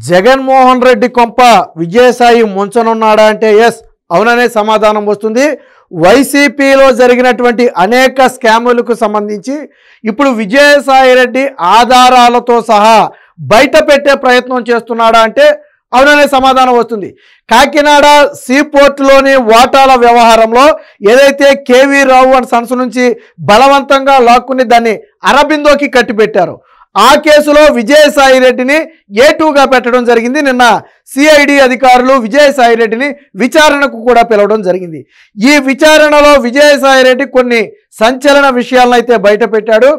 జగన్మోహన్ రెడ్డి కొంప విజయసాయి ముంచనున్నాడా అంటే ఎస్ అవుననే సమాధానం వస్తుంది. వైసీపీలో జరిగినటువంటి అనేక స్కాములకు సంబంధించి ఇప్పుడు విజయసాయి రెడ్డి ఆధారాలతో సహా బయట పెట్టే ప్రయత్నం చేస్తున్నాడా అంటే అవుననే సమాధానం వస్తుంది. కాకినాడ సీపోర్టులోని వాటాల వ్యవహారంలో ఏదైతే కేవీ రావు అండ్ సన్స్ నుంచి బలవంతంగా లాక్కుని దాన్ని అరబిందోకి కట్టిపెట్టారో ఆ కేసులో విజయసాయి రెడ్డిని A2గా పెట్టడం జరిగింది. నిన్న సిఐడి అధికారులు విజయసాయి రెడ్డిని విచారణకు కూడా పిలవడం జరిగింది. ఈ విచారణలో విజయసాయి రెడ్డి కొన్ని సంచలన విషయాలను అయితే బయట పెట్టాడు.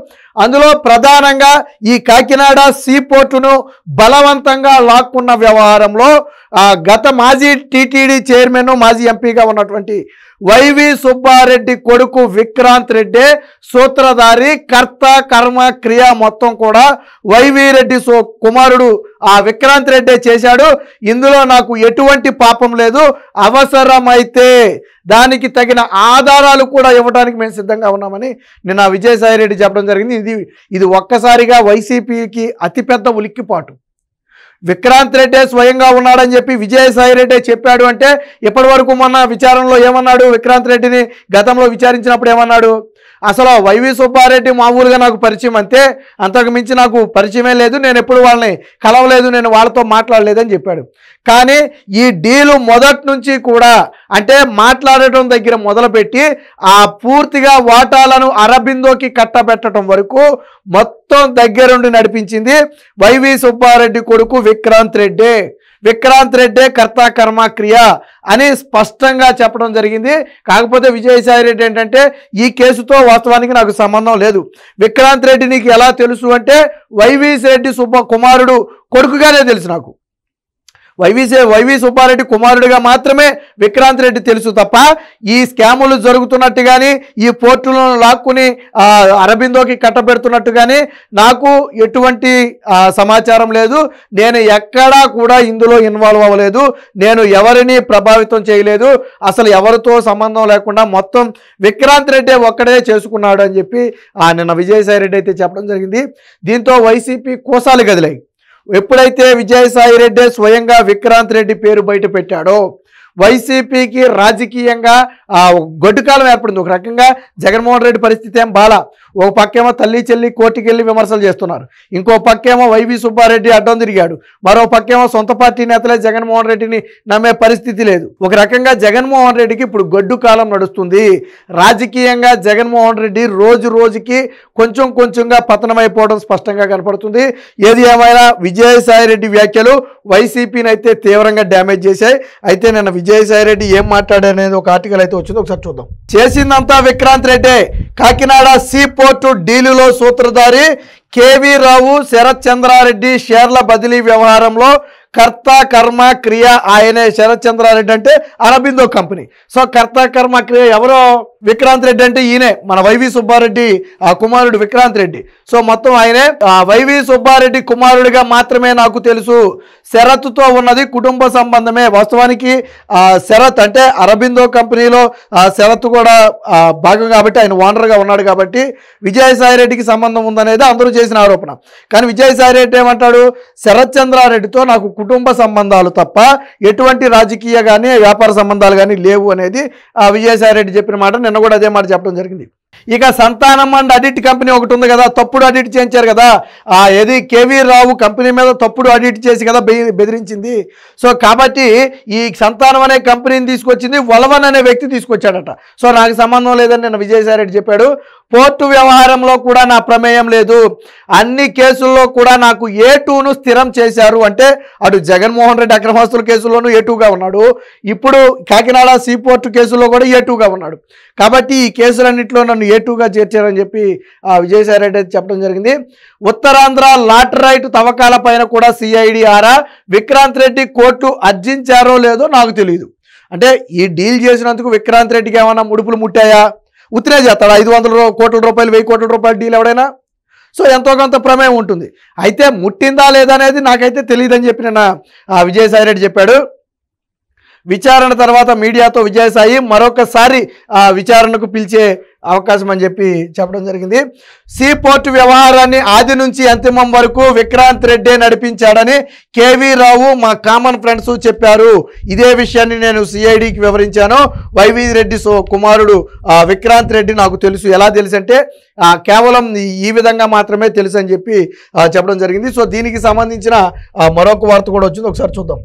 అందులో ప్రధానంగా ఈ కాకినాడ సీపోర్టును బలవంతంగా లాక్కున్న వ్యవహారంలో గత మాజీ టీటీడీ చైర్మన్ మాజీ ఎంపీగా ఉన్నటువంటి వైవి సుబ్బారెడ్డి కొడుకు విక్రాంత్ రెడ్డి సూత్రధారి, కర్త, కర్మ, క్రియ మొత్తం కూడా వైవి రెడ్డి కుమారుడు విక్రాంత్ రెడ్డి చేశాడు. ఇందులో నాకు ఎటువంటి పాపం లేదు, అవసరమైతే దానికి తగిన ఆధారాలు కూడా ఇవ్వడానికి మేము సిద్ధంగా ఉన్నామని నిన్న విజయసాయి రెడ్డి చెప్పడం జరిగింది. ఇది ఒక్కసారిగా వైసీపీకి అతిపెద్ద ఉలిక్కిపాటు. విక్రాంత్ రెడ్డి స్వయంగా ఉన్నాడని చెప్పి విజయసాయి రెడ్డి చెప్పాడు అంటే ఇప్పటి వరకు మొన్న విచారణలో ఏమన్నాడు? విక్రాంత్ రెడ్డిని గతంలో విచారించినప్పుడు ఏమన్నాడు? అసలు వైవి సుబ్బారెడ్డి మామూలుగా నాకు పరిచయం అంతే, అంతకు మించి నాకు పరిచయమే లేదు, నేను ఎప్పుడు వాళ్ళని కలవలేదు, నేను వాళ్ళతో మాట్లాడలేదని చెప్పాడు. కానీ ఈ డీలు మొదటి నుంచి కూడా అంటే మాట్లాడటం దగ్గర మొదలుపెట్టి పూర్తిగా వాటాలను అరబిందోకి కట్టబెట్టడం వరకు మొత్తం దగ్గరుండి నడిపించింది వైవి సుబ్బారెడ్డి కొడుకు విక్రాంత్ రెడ్డి. విక్రాంత్ రెడ్డి కర్త, కర్మ, క్రియ అని స్పష్టంగా చెప్పడం జరిగింది. కాకపోతే విజయసాయి రెడ్డి ఏంటంటే ఈ కేసుతో వాస్తవానికి నాకు సంబంధం లేదు, విక్రాంత్ రెడ్డి నీకు ఎలా తెలుసు అంటే వైవి రెడ్డి కుమారుడు కొడుకుగానే తెలుసు, నాకు వైవి సుబ్బారెడ్డి కుమారుడిగా మాత్రమే విక్రాంత్ రెడ్డి తెలుసు తప్ప ఈ స్కాములు జరుగుతున్నట్టు కానీ ఈ పోర్టులను లాక్కుని అరబిందోకి కట్టబెడుతున్నట్టు కానీ నాకు ఎటువంటి సమాచారం లేదు. నేను ఎక్కడా కూడా ఇందులో ఇన్వాల్వ్ అవ్వలేదు, నేను ఎవరిని ప్రభావితం చేయలేదు, అసలు ఎవరితో సంబంధం లేకుండా మొత్తం విక్రాంత్ రెడ్డి ఒక్కడే చేసుకున్నాడు అని చెప్పి నిన్న విజయసాయి రెడ్డి అయితే చెప్పడం జరిగింది. దీంతో వైసీపీ కోసాలు కదిలాయి. ఎప్పుడైతే విజయసాయి రెడ్డి స్వయంగా విక్రాంత్ రెడ్డి పేరు బయట పెట్టాడో వైసీపీకి రాజకీయంగా గొడ్డుకాలం ఏర్పడింది. ఒక రకంగా జగన్మోహన్ రెడ్డి పరిస్థితి ఏం బాలా. ఒక పక్కేమో తల్లి చెల్లి కోర్టుకి వెళ్ళి విమర్శలు చేస్తున్నారు, ఇంకో పక్కేమో వైవి సుబ్బారెడ్డి అడ్డం తిరిగాడు, మరో పక్కేమో సొంత పార్టీ నేతలే జగన్మోహన్ రెడ్డిని నమ్మే పరిస్థితి లేదు. ఒక రకంగా జగన్మోహన్ రెడ్డికి ఇప్పుడు గొడ్డు కాలం నడుస్తుంది. రాజకీయంగా జగన్మోహన్ రెడ్డి రోజు రోజుకి కొంచెంగా పతనమైపోవడం స్పష్టంగా కనపడుతుంది. ఏది ఏమైనా విజయసాయి రెడ్డి వ్యాఖ్యలు వైసీపీని అయితే తీవ్రంగా డ్యామేజ్ చేశాయి. అయితే నిన్న విజయసాయి రెడ్డి ఏం మాట్లాడనేది ఒక ఆర్టికల్ అయితే వచ్చింది, ఒకసారి చూద్దాం. చేసిందంతా విక్రాంత్ రెడ్డి. కాకినాడ సీ పోర్టు డీలులో సూత్రధారి కేవీ రావు, శరత్ చంద్రారెడ్డి షేర్ల బదిలీ వ్యవహారంలో కర్త, కర్మ, క్రియ ఆయనే. శరత్ చంద్రారెడ్డి అంటే అరబిందో కంపెనీ. సో కర్త, కర్మ, క్రియ ఎవరో విక్రాంత్ రెడ్డి అంటే ఈయనే మన వైవి సుబ్బారెడ్డి కుమారుడు విక్రాంత్ రెడ్డి. సో మొత్తం ఆయనే. వైవి సుబ్బారెడ్డి కుమారుడిగా మాత్రమే నాకు తెలుసు, శరత్తో ఉన్నది కుటుంబ సంబంధమే. వాస్తవానికి శరత్ అంటే అరబిందో కంపెనీలో శరత్ కూడా భాగం కాబట్టి ఆయన ఓనర్గా ఉన్నాడు కాబట్టి విజయసాయి రెడ్డికి సంబంధం ఉందనేది అందరూ చేసిన ఆరోపణ. కానీ విజయసాయి రెడ్డి ఏమంటాడు? శరత్ చంద్రారెడ్డితో నాకు కుటుంబ సంబంధాలు తప్ప ఎటువంటి రాజకీయ కానీ వ్యాపార సంబంధాలు కానీ లేవు అనేది విజయసాయి రెడ్డి చెప్పిన మాట. నిన్న కూడా అదే మాట చెప్పడం జరిగింది. ఇక సంతానం అండ్ ఆడిట్ కంపెనీ ఒకటి ఉంది కదా, తప్పుడు ఆడిట్ చేయించారు కదా, ఏది కేవీ రావు కంపెనీ మీద తప్పుడు ఆడిట్ చేసి కదా బెదిరించింది. సో కాబట్టి ఈ సంతానం అనే కంపెనీని తీసుకొచ్చింది వలవన్ అనే వ్యక్తి తీసుకొచ్చాడట. సో నాకు సంబంధం లేదని నిన్న విజయసాయి రెడ్డి చెప్పాడు. పోర్టు వ్యవహారంలో కూడా నా ప్రమేయం లేదు, అన్ని కేసుల్లో కూడా నాకు A2ను స్థిరం చేశారు. అంటే అటు జగన్మోహన్ రెడ్డి అక్రమాస్తుల కేసుల్లోనూ A2గా ఉన్నాడు, ఇప్పుడు కాకినాడ సీపోర్టు కేసుల్లో కూడా A2గా ఉన్నాడు. కాబట్టి ఈ కేసులన్నింటిలో నన్ను A2గా చేర్చారని చెప్పి విజయసాయి రెడ్డి అయితే చెప్పడం జరిగింది. ఉత్తరాంధ్ర లాటరైట్ తవ్వకాల పైన కూడా సిఐడి ఆరా. విక్రాంత్ రెడ్డి కోర్టు అర్జించారో లేదో నాకు తెలియదు. అంటే ఈ డీల్ చేసినందుకు విక్రాంత్ రెడ్డికి ఏమన్నా ముడుపులు ముట్టాయా? ఉత్తరే చేస్తాడు 500 కోట్ల రూపాయలు 1000 కోట్ల రూపాయల డీల్ ఎవడైనా. సో ఎంతో కొంత ప్రమేయం ఉంటుంది. అయితే ముట్టిందా లేదా అనేది నాకైతే తెలియదని చెప్పి నిన్న విజయసాయి రెడ్డి చెప్పాడు. విచారణ తర్వాత మీడియాతో విజయసాయి మరొకసారి విచారణకు పిలిచే అవకాశం అని చెప్పి చెప్పడం జరిగింది. సీ పోర్టు వ్యవహారాన్ని ఆది నుంచి అంతిమం వరకు విక్రాంత్ రెడ్డి నడిపించాడని కేవీ రావు మా కామన్ ఫ్రెండ్స్ చెప్పారు. ఇదే విషయాన్ని నేను సిఐడికి వివరించాను. వైవి రెడ్డి కుమారుడు విక్రాంత్ రెడ్డి నాకు తెలుసు. ఎలా తెలుసు అంటే కేవలం ఈ విధంగా మాత్రమే తెలుసు అని చెప్పి చెప్పడం జరిగింది. సో దీనికి సంబంధించిన మరొక వార్త కూడా వచ్చింది, ఒకసారి చూద్దాం.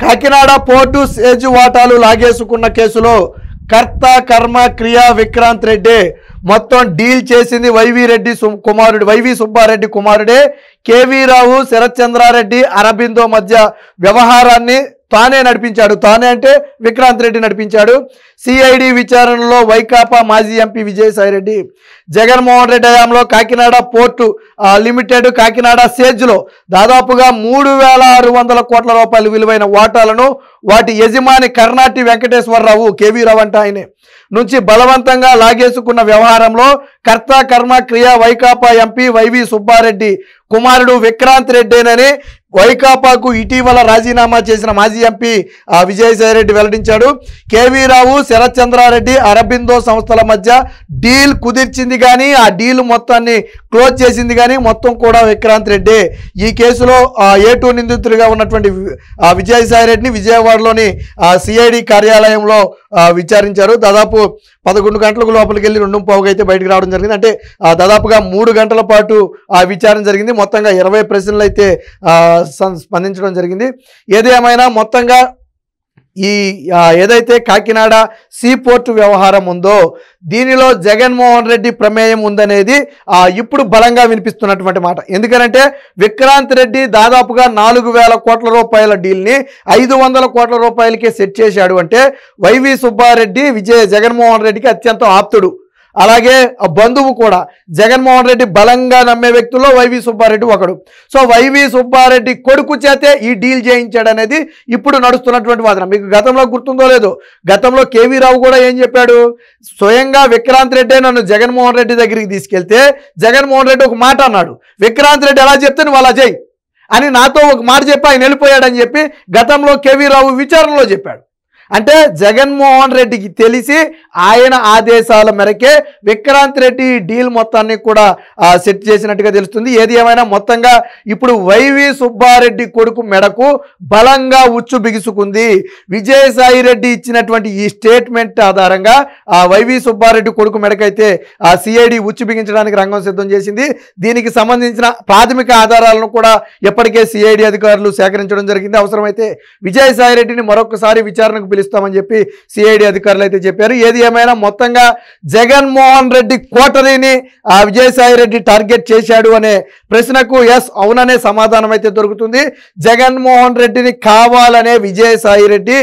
కాకినాడ పోర్టు సేజు వాటాలు లాగేసుకున్న కేసులో కర్త కర్మ క్రియా విక్రాంత్ రెడ్డి. మొత్తం డీల్ చేసింది వైవి సుబ్బారెడ్డి కుమారుడే. కేవీ రావు, శరత్ చంద్రారెడ్డి, అరబిందో మధ్య వ్యవహారాన్ని తానే నడిపించాడు. తానే అంటే విక్రాంత్ రెడ్డి నడిపించాడు. సిఐడి విచారణలో వైకాపా మాజీ ఎంపీ విజయసాయిరెడ్డి, జగన్మోహన్ రెడ్డి హయాంలో కాకినాడ పోర్టు లిమిటెడ్ కాకినాడ సేజ్లో దాదాపుగా 3,600 కోట్ల రూపాయల విలువైన వాటాలను వాటి యజమాని కర్ణాటి వెంకటేశ్వరరావు, కేవీ రావు అంటే ఆయనే, నుంచి బలవంతంగా లాగేసుకున్న వ్యవహారంలో కర్త కర్మ క్రియా వైకాపా ఎంపీ వైవి సుబ్బారెడ్డి కుమారుడు విక్రాంత్ రెడ్డేనని వైకాపాకు ఇటీవల రాజీనామా చేసిన మాజీ ఎంపీ విజయసాయిరెడ్డి వెల్లడించాడు. కేవీ రావు, శరత్ చంద్రారెడ్డి, అరబిందో సంస్థల మధ్య డీల్ కుదిర్చింది కానీ ఆ డీల్ మొత్తాన్ని క్లోజ్ చేసింది కానీ మొత్తం కూడా విక్రాంత్ రెడ్డి. ఈ కేసులో A2 నిందితుడిగా ఉన్నటువంటి విజయసాయిరెడ్డిని విజయవాడలోని సిఐడి కార్యాలయంలో విచారించారు. దాదాపు 11 గంటలకు లోపలికి వెళ్ళి 2:15 అయితే బయటకు రావడం జరిగింది. అంటే దాదాపుగా 3 గంటల పాటు విచారణ జరిగింది. మొత్తంగా 20 ప్రశ్నలు అయితే స్పందించడం జరిగింది. ఏది ఏమైనా మొత్తంగా ఈ ఏదైతే కాకినాడ సీపోర్టు వ్యవహారం ఉందో దీనిలో జగన్మోహన్ రెడ్డి ప్రమేయం ఉందనేది ఇప్పుడు బలంగా వినిపిస్తున్నటువంటి మాట. ఎందుకంటే విక్రాంత్ రెడ్డి దాదాపుగా 4,000 కోట్ల రూపాయల డీల్ని 500 కోట్ల రూపాయలకే సెట్ చేశాడు అంటే వైవి సుబ్బారెడ్డి జగన్మోహన్ రెడ్డికి అత్యంత ఆప్తుడు, అలాగే బంధువు కూడా. జగన్మోహన్ రెడ్డి బలంగా నమ్మే వ్యక్తుల్లో వైవి సుబ్బారెడ్డి ఒకడు. సో వైవి సుబ్బారెడ్డి కొడుకు చేతే ఈ డీల్ చేయించాడు అనేది ఇప్పుడు నడుస్తున్నటువంటి వాదన. మీకు గతంలో గుర్తుందో లేదో, గతంలో కేవీ రావు కూడా ఏం చెప్పాడు, స్వయంగా విక్రాంత్ రెడ్డి నన్ను జగన్మోహన్ రెడ్డి దగ్గరికి తీసుకెళ్తే జగన్మోహన్ రెడ్డి ఒక మాట అన్నాడు, విక్రాంత్ రెడ్డి ఎలా చెప్తే నువ్వు అలా చేయి అని నాతో ఒక మాట చెప్పి ఆయన వెళ్ళిపోయాడని చెప్పి గతంలో కేవీ రావు విచారణలో చెప్పాడు. అంటే జగన్మోహన్ రెడ్డికి తెలిసి ఆయన ఆదేశాల మేరకే విక్రాంత్ రెడ్డి డీల్ మొత్తాన్ని కూడా సెట్ చేసినట్టుగా తెలుస్తుంది. ఏది ఏమైనా మొత్తంగా ఇప్పుడు వైవి సుబ్బారెడ్డి కొడుకు మెడకు బలంగా ఉచ్చు బిగుసుకుంది. విజయసాయిరెడ్డి ఇచ్చినటువంటి ఈ స్టేట్మెంట్ ఆధారంగా వైవి సుబ్బారెడ్డి కొడుకు మెడకైతే సిఐడి ఉచ్చు బిగించడానికి రంగం సిద్ధం చేసింది. దీనికి సంబంధించిన ప్రాథమిక ఆధారాలను కూడా ఎప్పటికే సిఐడి అధికారులు సేకరించడం జరిగింది. అవసరమైతే విజయసాయిరెడ్డిని మరొకసారి విచారణకు పిలుస్తామని చెప్పి సిఐడి అధికారులు అయితే చెప్పారు. ఏది ఏమైనా మొత్తంగా జగన్మోహన్ రెడ్డి కోటరీని విజయసాయిరెడ్డి టార్గెట్ చేశాడు అనే ప్రశ్నకు ఎస్ అవుననే సమాధానం అయితే దొరుకుతుంది. జగన్మోహన్ రెడ్డిని కావాలనే విజయసాయిరెడ్డి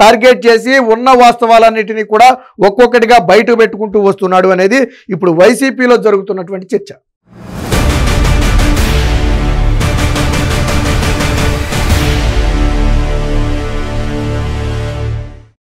టార్గెట్ చేసి ఉన్న వాస్తవాలన్నిటినీ కూడా ఒక్కొక్కటిగా బయట పెట్టుకుంటూ వస్తున్నాడు అనేది ఇప్పుడు వైసీపీలో జరుగుతున్నటువంటి చర్చ.